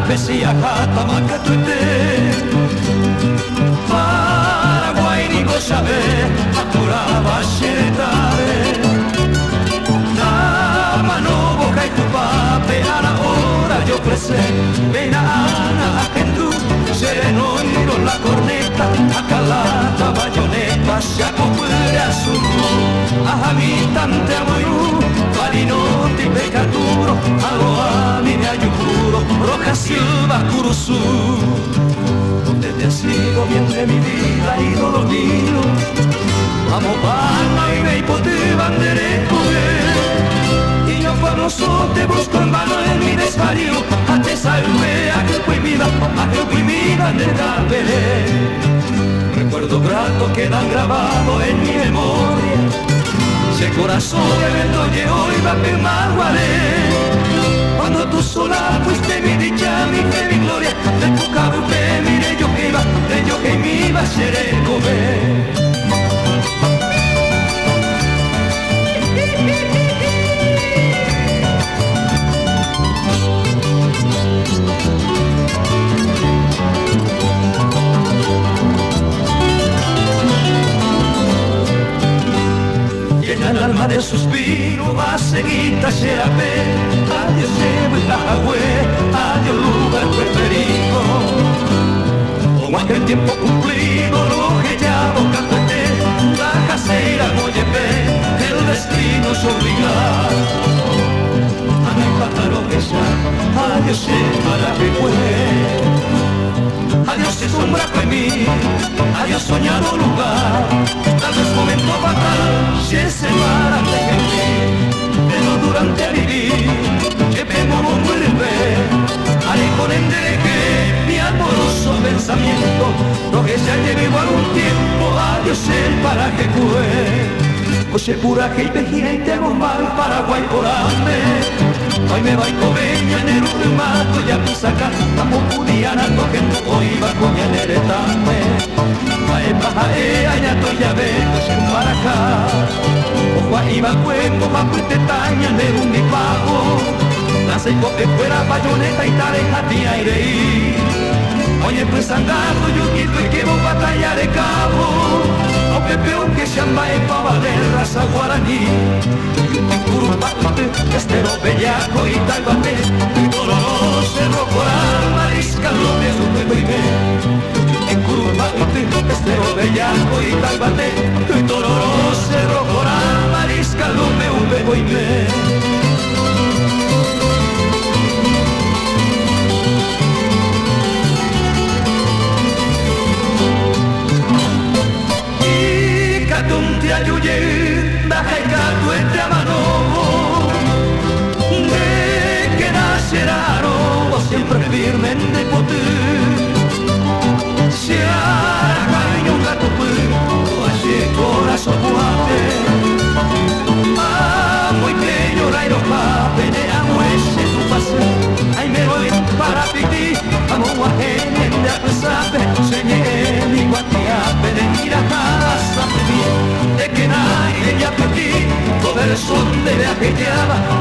pesia kata makatute Paraguay ni gozabe akuraba xeretare Dama no boca y tu pape a la hora yo crecer Vena ana a kendu sereno iro la corneta acalata bayoneta se acopere a su a habitante amoyu Valinote y pecaturo aloa mi me ayucuro roja silva curuzú donde te sigo bien de mi vida y todo mío amo pana y me hipote bandere y yo famoso te busco en vano en mi desvarío a te salve a que fui mi bandera pelé recuerdo grato quedan grabado en mi memoria ese corazón que vendo hoy va a permaguaré cuando tú sola fuiste mi dicha, mi fe, mi gloria de tu cabello mire yo que iba de yo que me iba a ser el comer el alma de suspiro va a seguir taxerape adiós llevo y tajagüe adiós lugar preferido como aquel tiempo cumplido lo que ya boca cuete la casera moyepe el destino es obligar a mi pájaro que ya adiós para que fue adiós se sombra en mí adiós soñado lugar tal vez momento fatal se separa de mí pero durante vivir que vengo no vuelve haré con que mi amoroso pensamiento lo que ya llevo algún tiempo adiós el paraje fue Oye pura que y pejina y tengo mal Paraguay por hambre hoy me va y cobeña en el mato y a mi sacar estamos pudiana que no hoy va con el heretame Pae pajae añato ya veo sin para acá ojo ahí va cuenco pa' puitetaña de un mi pago nace y cope fuera bayoneta y tareja tía y reír oye pues andando yo quito y que vos batalla de cabo aunque peor que se amba en pava de raza guaraní Curupate, estero bellaco y talbate Tororo, cerro coral, mariscal, lo de su primer En Curupate, estero bellaco y talbate Tororo, cerro coral, mariscal, lo de un bebo y me Te ayuye, baja y gato entre a mano de que nacerá no siempre firme en de poder si hará un gato puedo así corazón guate amo y que llora y no pape de amo ese tu pase ahí me voy para piti amo a gente de apesape señé mi guatiape de mira casa de que nadie ya piti todo el son de viaje lleva